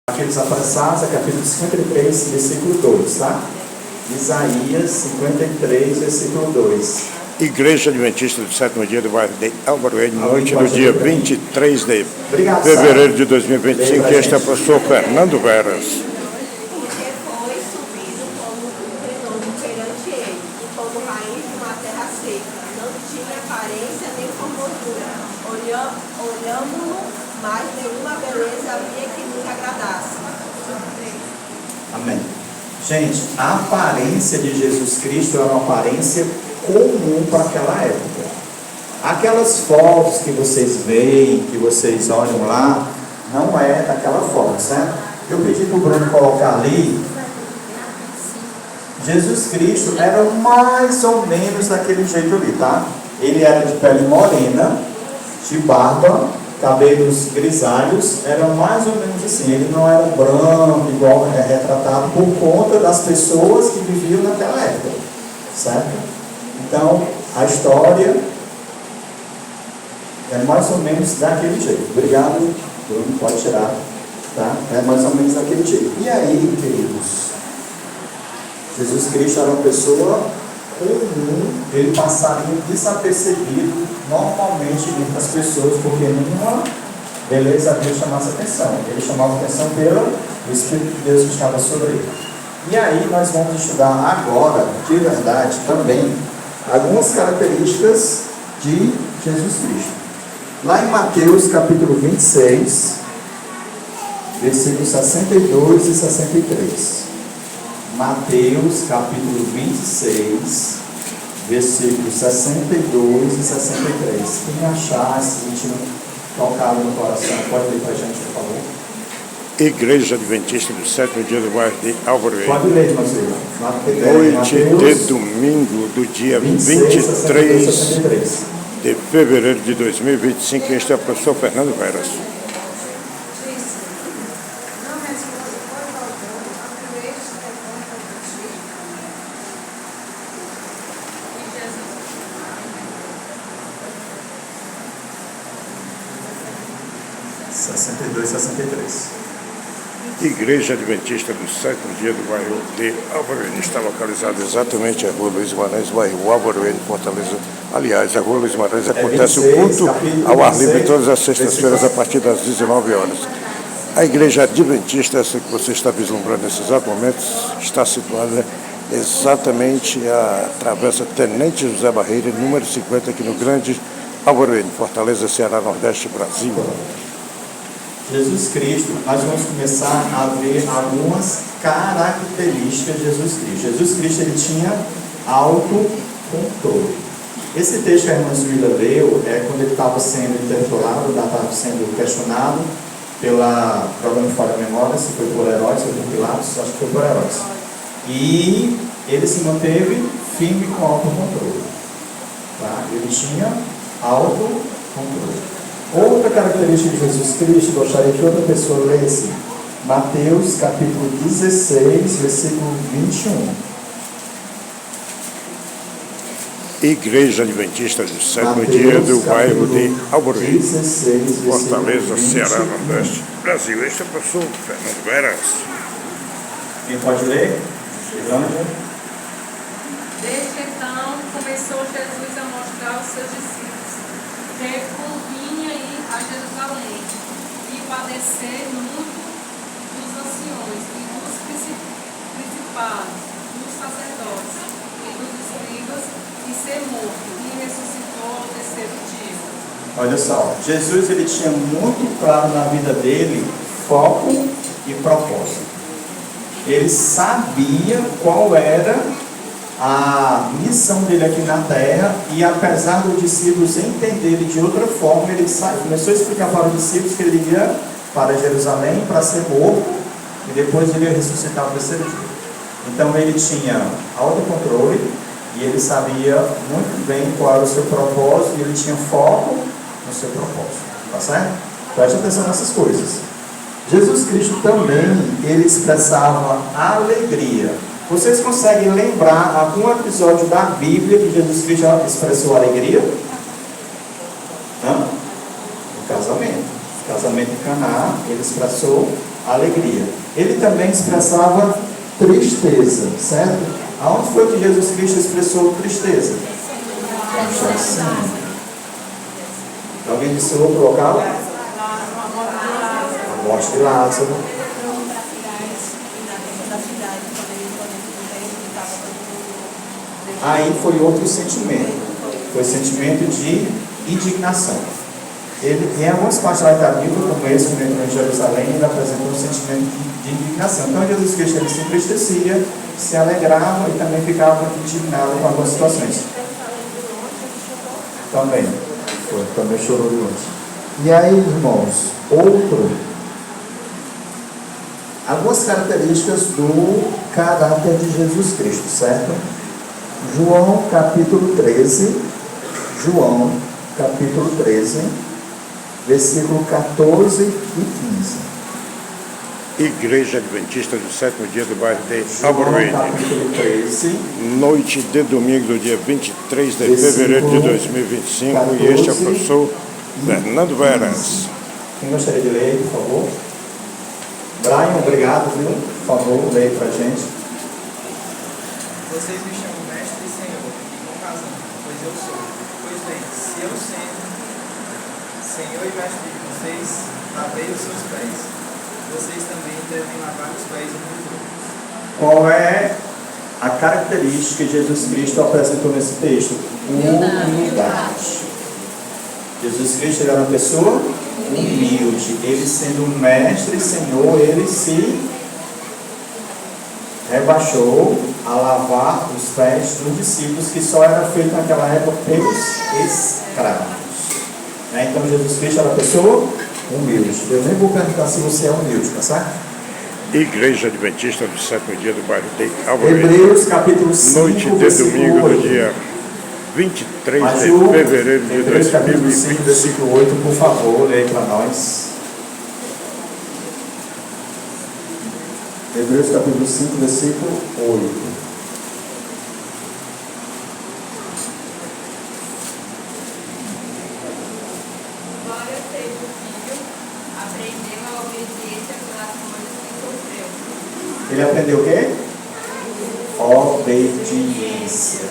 Aqueles apressados, é capítulo 53, versículo 2, tá? Isaías 53, versículo 2. Igreja Adventista do Sétimo Dia do bairro de Álvaro, noite do dia 23 de Obrigado, fevereiro de 2025, e este é o professor Fernando Veras. Porque foi subido como um fenômeno perante ele, e como raiz de uma terra seca. Não tinha aparência nem formosura. Olhamos-no, mas nenhuma beleza havia que nos agradasse. Amém. Gente, a aparência de Jesus Cristo era uma aparência comum para aquela época. Aquelas fotos que vocês veem, que vocês olham lá, não é daquela forma, certo? Eu pedi para o Bruno colocar ali. Jesus Cristo era mais ou menos daquele jeito ali, tá? Ele era de pele morena, de barba, cabelos grisalhos, era mais ou menos assim. Ele não era branco, igual é retratado, por conta das pessoas que viviam naquela época, certo? Então, a história é mais ou menos daquele jeito. Obrigado, Bruno, pode tirar, tá? É mais ou menos daquele jeito. E aí, queridos, Jesus Cristo era uma pessoa comum, ele passaria desapercebido normalmente entre as pessoas, porque nenhuma beleza havia chamasse atenção. Ele chamava atenção pelo Espírito de Deus que estava sobre ele. E aí nós vamos estudar agora, de verdade, também, algumas características de Jesus Cristo. Lá em Mateus capítulo 26, versículos 62 e 63. Mateus capítulo 26, versículos 62 e 63. Quem achar esse sentido tocado no coração, pode ler para a gente, por favor. Igreja Adventista do Sétimo Dia do bairro de Álvaro, Pode ler, Marcelo. noite de domingo do dia 23 de fevereiro de 2025, este é o professor Fernando Veras. Igreja Adventista do Sétimo Dia do bairro de Álvaro, está localizado exatamente a rua Luiz Guimarães, bairro Álvaro, em Fortaleza. Aliás, a rua Luiz Guimarães acontece o culto ao ar livre todas as sextas-feiras a partir das 19 horas. A Igreja Adventista, essa que você está vislumbrando nesse exato momento, está situada exatamente à Travessa Tenente José Barreira, número 50, aqui no Grande Álvaro, em Fortaleza, Ceará, Nordeste, Brasil. Jesus Cristo, nós vamos começar a ver algumas características de Jesus Cristo. Jesus Cristo, ele tinha autocontrole. Esse texto que a irmã Zuíla leu é quando ele estava sendo interpelado, estava sendo questionado pela, provavelmente fora da memória, se foi por Herodes ou por Pilatos, acho que foi por Herodes. E ele se manteve firme com autocontrole. Tá? Ele tinha autocontrole. Outra característica de Jesus Cristo, gostaria que outra pessoa lesse, Mateus capítulo 16, versículo 21. Igreja Adventista do Sétimo Dia do bairro de Álvaro, Fortaleza, Ceará, Nordeste, Brasil. Este é o professor Fernando Veras. Quem pode ler? Desde então, começou Jesus a mostrar aos seus discípulos que convinha ir a Jerusalém e padecer muito dos anciões e dos principados, dos sacerdotes e dos escribas, e ser morto, e ressuscitou ao terceiro dia. Olha só, Jesus, ele tinha muito claro na vida dele foco e propósito. Ele sabia qual era a missão dele aqui na terra, e apesar dos discípulos entenderem de outra forma, ele começou a explicar para os discípulos que ele ia para Jerusalém para ser morto e depois ele ia ressuscitar no terceiro dia. Então ele tinha autocontrole e ele sabia muito bem qual era o seu propósito, e ele tinha foco no seu propósito, tá certo? Preste atenção nessas coisas. Jesus Cristo também, ele expressava alegria. Vocês conseguem lembrar algum episódio da Bíblia que Jesus Cristo já expressou alegria? Não? O casamento. O casamento em Caná, ele expressou alegria. Ele também expressava tristeza, certo? Aonde foi que Jesus Cristo expressou tristeza? Alguém disse outro local? A morte de Lázaro. Aí foi outro sentimento. Foi sentimento de indignação. Ele, em algumas partes da Bíblia, como esse que entrou em Jerusalém, ele apresentou um sentimento de indignação. Então Jesus Cristo ele se entristecia, se alegrava e também ficava indignado com algumas situações. Também chorou de longe. E aí, irmãos, algumas características do caráter de Jesus Cristo, certo? João capítulo 13, versículo 14 e 15. Igreja Adventista do Sétimo Dia do bairro de João Alvorene. capítulo 13, Noite de domingo do dia 23 de fevereiro de 2025. 14, E este é o professor Fernando Veras. quem gostaria de ler, por favor? Brian, obrigado, viu? Por favor, leia para a gente. Vocês me chamam mestre e senhor, e com razão, pois eu sou. Pois bem, se eu sendo senhor e mestre de vocês, lavei os seus pés, vocês também devem lavar os pés uns dos outros. Qual é a característica que Jesus Cristo apresentou nesse texto? Humildade. Jesus Cristo era uma pessoa humilde. Ele sendo um mestre e senhor, ele se rebaixou a lavar os pés dos discípulos, que só era feito naquela época pelos escravos. Então Jesus Cristo era uma pessoa humilde. Eu nem vou perguntar se você é humilde, tá certo? Igreja Adventista do Sétimo Dia do bairro de Alvorene. Hebreus capítulo 5, Noite de versículo domingo 8. do dia 23 de Maju, fevereiro de Hebreus capítulo 5, 2025. versículo 8, por favor, leia para nós. Hebreus capítulo 5, versículo 8. Embora seja o filho, aprendeu a obediência pelas coisas que sofreu. Ele aprendeu o quê? Obediência.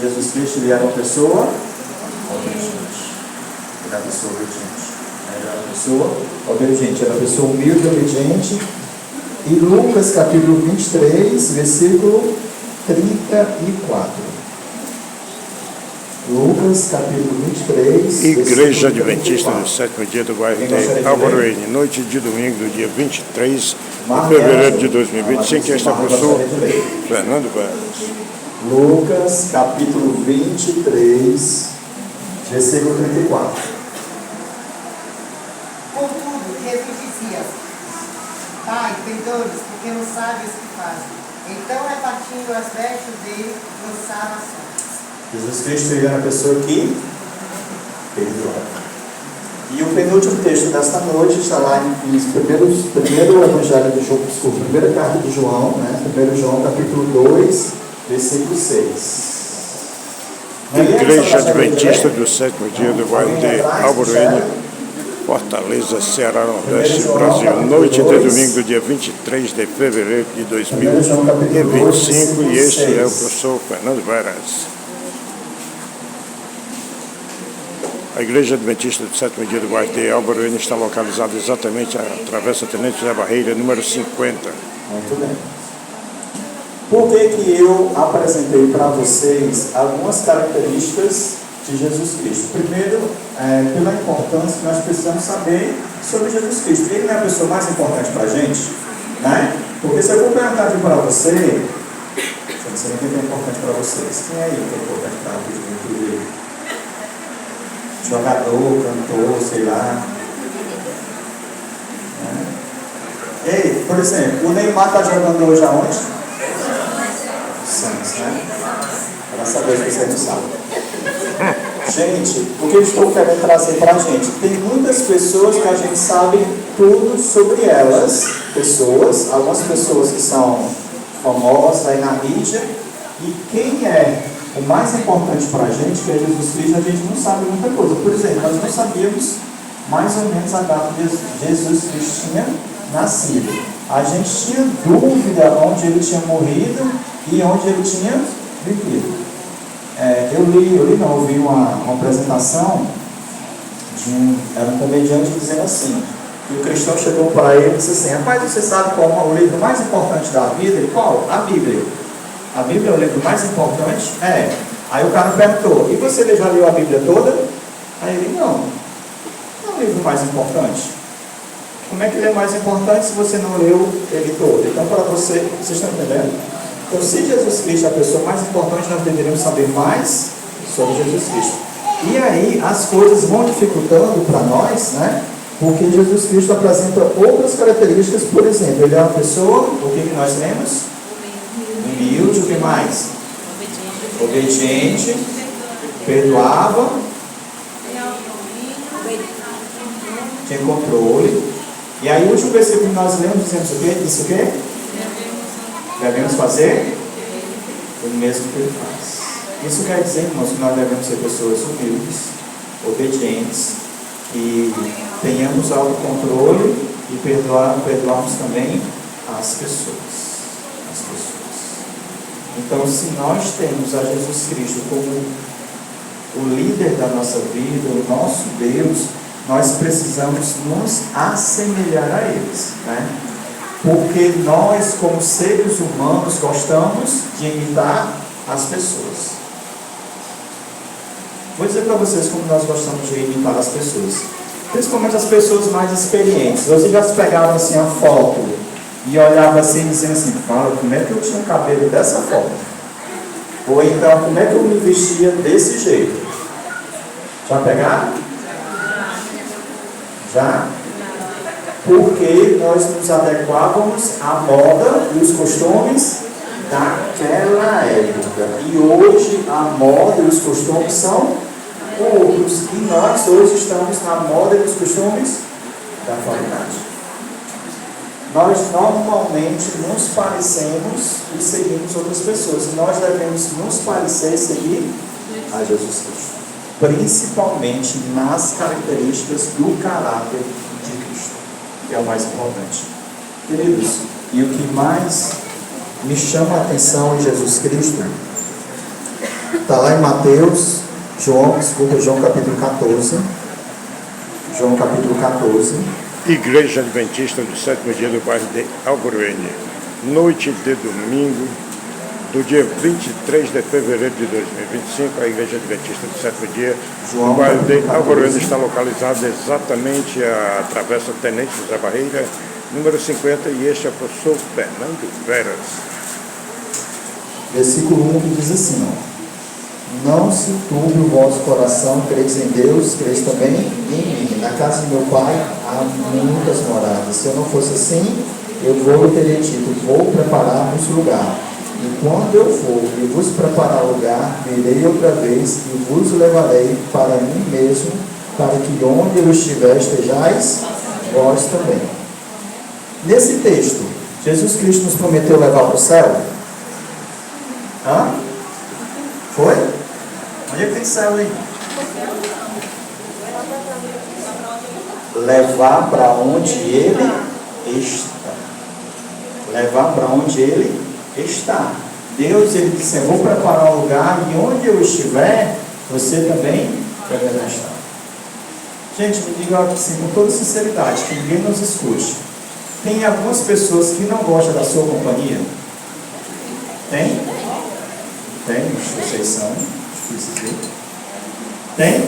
Jesus Cristo, ele era uma pessoa obediente. Ele era uma pessoa obediente. Ele era uma pessoa obediente. Era uma pessoa humilde e obediente. E Lucas capítulo 23, versículo 34. Lucas capítulo 23. Igreja versículo Adventista 34. do Sétimo Dia do bairro Quem gostaria de de Alvorene. Noite de domingo do dia 23 de Marca, fevereiro de 2025. Este é o professor gostaria de ler. Fernando Veras. Lucas capítulo 23, versículo 34. Contudo, Jesus dizia: Pai, perdoe-lhes, porque não sabem o que fazem. Então, repartindo as vestes dele, lançaram as sortes. Jesus Cristo ele era a pessoa que perdoa. E o penúltimo texto desta noite está lá em primeiro Evangelho de João, desculpa, primeira carta de João, né? 1 João capítulo 2, versículo 6. Igreja Adventista do Sétimo Dia do bairro de Alvorene, Fortaleza, Ceará, Nordeste, Brasil. Noite de domingo do dia 23 de fevereiro de 2025. E este é o professor Fernando Veras. A Igreja Adventista do Sétimo Dia do bairro de Alvorene está localizada exatamente à Travessa Tenente José Barreira, número 50. Muito bem. Por que eu apresentei para vocês algumas características de Jesus Cristo? Primeiro, pela importância que nós precisamos saber sobre Jesus Cristo. Ele não é a pessoa mais importante para a gente, né? Porque se eu vou perguntar aqui para você, eu não sei nem quem é importante para vocês. Quem é aí que é importante para a vida? Jogador, cantor, sei lá. Ei, por exemplo, o Neymar está jogando hoje aonde? Santos, né? Graças a Deus que você não sabe. Gente, o que eu estou querendo trazer para a gente? Tem muitas pessoas que a gente sabe tudo sobre elas. Algumas pessoas que são famosas aí na mídia. E quem é o mais importante para a gente, que é Jesus Cristo, a gente não sabe muita coisa. Por exemplo, nós não sabíamos mais ou menos a data de Jesus Cristo tinha nascido. A gente tinha dúvida onde ele tinha morrido e onde ele tinha vivido. Eu ouvi uma apresentação era um comediante dizendo assim, que o cristão chegou para ele e disse assim: rapaz, você sabe qual é o livro mais importante da vida? Ele, qual? A Bíblia. A Bíblia é o livro mais importante? É. Aí o cara perguntou: e você já leu a Bíblia toda? Aí ele: não é o livro mais importante. Como é que ele é mais importante se você não leu ele todo? Então, para vocês estão entendendo? Então, se Jesus Cristo é a pessoa mais importante, nós deveríamos saber mais sobre Jesus Cristo. E aí as coisas vão dificultando para nós, né? Porque Jesus Cristo apresenta outras características. Por exemplo, ele é uma pessoa, o que nós lemos? Humilde, o que mais? Obediente, perdoava, tinha controle. E aí o último versículo que nós lemos dizemos o quê? Disse o quê? Devemos fazer o mesmo que ele faz. Isso quer dizer, irmãos, que nós devemos ser pessoas humildes, obedientes, que tenhamos autocontrole e perdoarmos também as pessoas. Então, se nós temos a Jesus Cristo como o líder da nossa vida, o nosso Deus, nós precisamos nos assemelhar a eles, né? Porque nós, como seres humanos, gostamos de imitar as pessoas. Vou dizer para vocês como nós gostamos de imitar as pessoas. Principalmente as pessoas mais experientes. Vocês já pegaram assim a foto e olhavam assim dizendo assim: fala, como é que eu tinha um cabelo dessa forma? Ou então, como é que eu me vestia desse jeito? Já pegaram? Já? Porque nós nos adequávamos à moda e os costumes daquela época. E hoje a moda e os costumes são outros. E nós hoje estamos na moda e os costumes da atualidade. Nós normalmente nos parecemos e seguimos outras pessoas. E nós devemos nos parecer e seguir a Jesus Cristo. Principalmente nas características do caráter de Cristo, que é o mais importante. Queridos, e o que mais me chama a atenção em Jesus Cristo está lá em João capítulo 14. João capítulo 14. Igreja Adventista do Sétimo Dia do bairro de Alvorene, noite de domingo, do dia 23 de fevereiro de 2025, a Igreja Adventista do Sétimo Dia do bairro de Alvorene está localizada exatamente à Travessa Tenente José Barreira, número 50, e este é o professor Fernando Veras. Versículo 1 que diz assim: não se turbe o vosso coração, creis em Deus, creis também em mim. Na casa de meu pai há muitas moradas. Se eu não fosse assim, eu vou e teria dito: vou preparar-vos lugar. E quando eu for e vos preparar lugar, virei outra vez e vos levarei para mim mesmo, para que onde eu estiver estejais vós também. Nesse texto, Jesus Cristo nos prometeu levar para o céu? Foi? Onde é que tem céu aí? Levar para onde ele está. Levar para onde ele está. Deus, ele disse: eu vou preparar um lugar e onde eu estiver, você também deverá estar. Gente, me diga assim, com toda sinceridade, que ninguém nos escute. Tem algumas pessoas que não gostam da sua companhia? Tem? Tem, vocês são difíceis. Tem?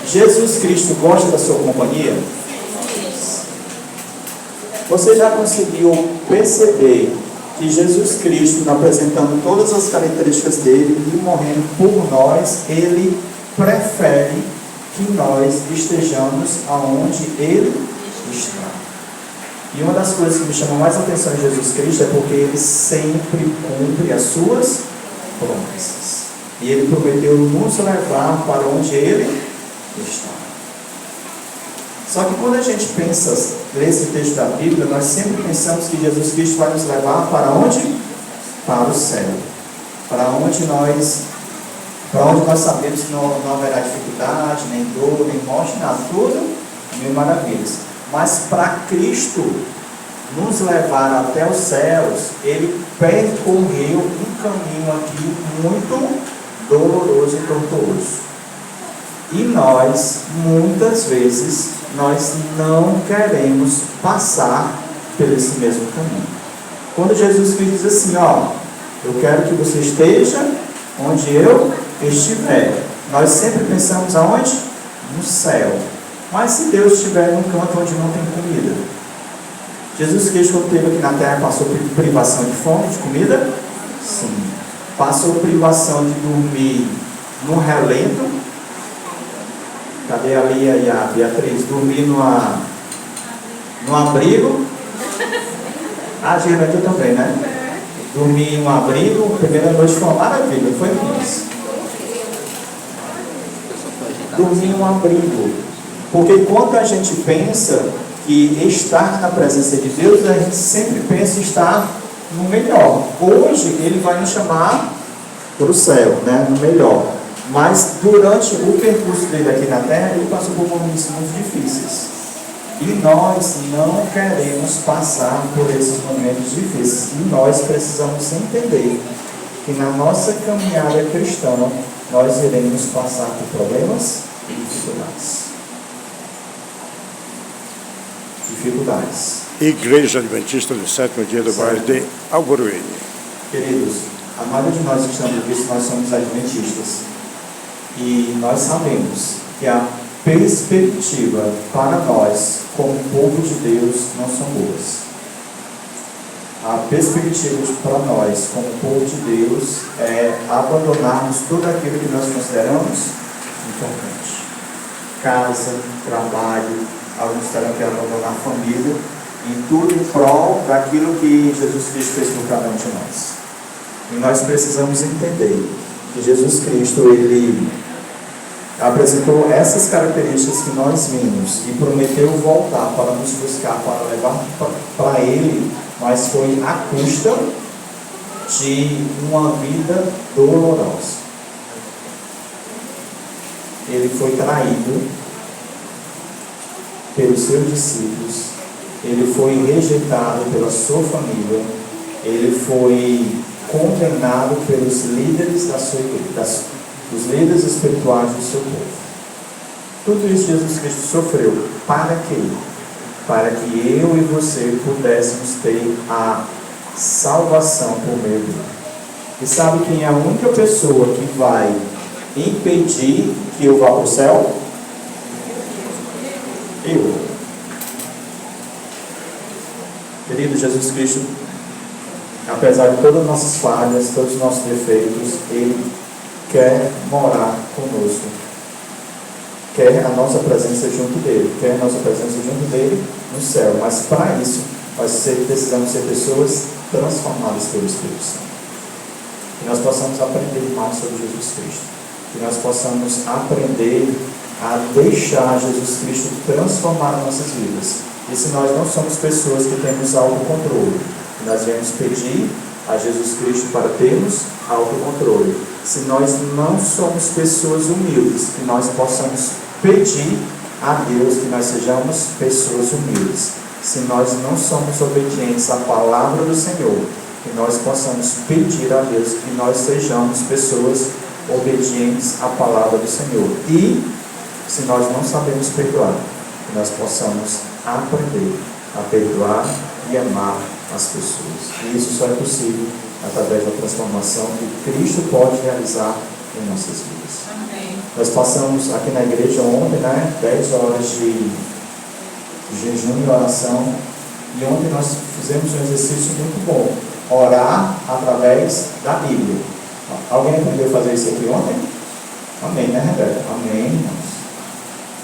Jesus Cristo gosta da sua companhia? Você já conseguiu perceber que Jesus Cristo, apresentando todas as características dele e morrendo por nós, ele prefere que nós estejamos aonde ele está? E uma das coisas que me chama mais atenção em Jesus Cristo é porque ele sempre cumpre as suas promessas. E ele prometeu nos levar para onde ele está. Só que quando a gente pensa nesse texto da Bíblia, nós sempre pensamos que Jesus Cristo vai nos levar para onde? Para o céu. Para onde nós para onde nós sabemos que não haverá dificuldade, nem dor, nem morte, nada, tudo mil maravilhas. Mas para Cristo nos levar até os céus, Ele percorreu um caminho aqui muito doloroso e tortuoso. E nós, muitas vezes, nós não queremos passar por esse mesmo caminho. Quando Jesus Cristo diz assim, eu quero que você esteja onde eu estiver. Nós sempre pensamos aonde? No céu. Mas se Deus estiver num canto onde não tem comida? Jesus Cristo, quando esteve aqui na terra, passou por privação de fome, de comida? Sim. Passou privação de dormir num relento. Cadê a Lia e a Beatriz? Dormir num abrigo. A Gerândia também, né? Dormir em um abrigo. Primeira noite foi uma maravilha, foi isso. Dormir em um abrigo. Porque quando a gente pensa que estar na presença de Deus, a gente sempre pensa em estar no melhor. Hoje Ele vai nos chamar para o céu, né? No melhor. Mas durante o percurso dele aqui na terra, ele passou por momentos muito difíceis. E nós não queremos passar por esses momentos difíceis. E nós precisamos entender que na nossa caminhada cristã, nós iremos passar por problemas e dificuldades. Igreja Adventista do Sétimo Dia do bairro de Alvoroene. Queridos, a maioria de nós estamos aqui, nós somos adventistas. E nós sabemos que a perspectiva para nós, como povo de Deus, não são boas. A perspectiva para nós, como povo de Deus, é abandonarmos tudo aquilo que nós consideramos importante. Casa, trabalho, alguns terão que abandonar a família, e tudo em prol daquilo que Jesus Cristo fez por cada um de nós. E nós precisamos entender que Jesus Cristo, Ele apresentou essas características que nós vimos e prometeu voltar para nos buscar, para levar para Ele, mas foi à custa de uma vida dolorosa. Ele foi traído pelos seus discípulos, ele foi rejeitado pela sua família, ele foi condenado pelos líderes da sua igreja, os líderes espirituais do seu povo. Tudo isso Jesus Cristo sofreu. Para quê? Para que eu e você pudéssemos ter a salvação por meio dele. E sabe quem é a única pessoa que vai impedir que eu vá para o céu? Eu. Querido, Jesus Cristo, apesar de todas as nossas falhas, todos os nossos defeitos, Ele quer morar conosco, quer a nossa presença junto dele, quer a nossa presença junto dele no céu. Mas para isso, nós precisamos ser pessoas transformadas pelo Espírito Santo. Que nós possamos aprender mais sobre Jesus Cristo, que nós possamos aprender a deixar Jesus Cristo transformar nossas vidas. E se nós não somos pessoas que temos autocontrole, nós viemos pedir a Jesus Cristo para termos autocontrole. Se nós não somos pessoas humildes, que nós possamos pedir a Deus que nós sejamos pessoas humildes. Se nós não somos obedientes à palavra do Senhor, que nós possamos pedir a Deus que nós sejamos pessoas obedientes à palavra do Senhor. E se nós não sabemos perdoar, que nós possamos aprender a perdoar e amar as pessoas. E isso só é possível através da transformação que Cristo pode realizar em nossas vidas. Amém. Nós passamos aqui na igreja ontem, 10 horas de jejum e oração. E ontem nós fizemos um exercício muito bom. Orar através da Bíblia. Alguém aprendeu a fazer isso aqui ontem? Amém, né, Rebeca? Amém, irmãos.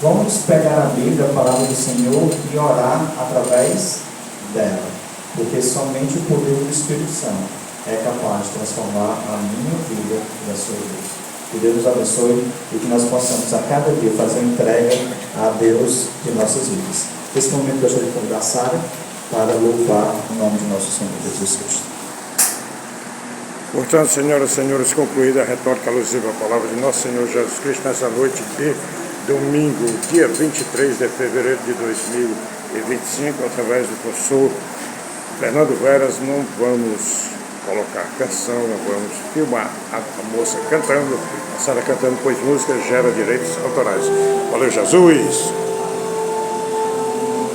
Vamos pegar a Bíblia, a palavra do Senhor, e orar através dela. Porque somente o poder do Espírito Santo é capaz de transformar a minha vida e a sua vida. Que Deus nos abençoe e que nós possamos a cada dia fazer uma entrega a Deus de nossas vidas. Nesse momento eu gostaria de convidar a Sara para louvar o nome de nosso Senhor Jesus Cristo. Portanto, senhoras e senhores, concluída a retórica alusiva à palavra de nosso Senhor Jesus Cristo nessa noite de domingo, dia 23 de fevereiro de 2025, através do professor Fernando Veras, não vamos colocar canção, não vamos filmar a moça cantando, a Sara cantando, pois música gera direitos autorais. Valeu, Jesus!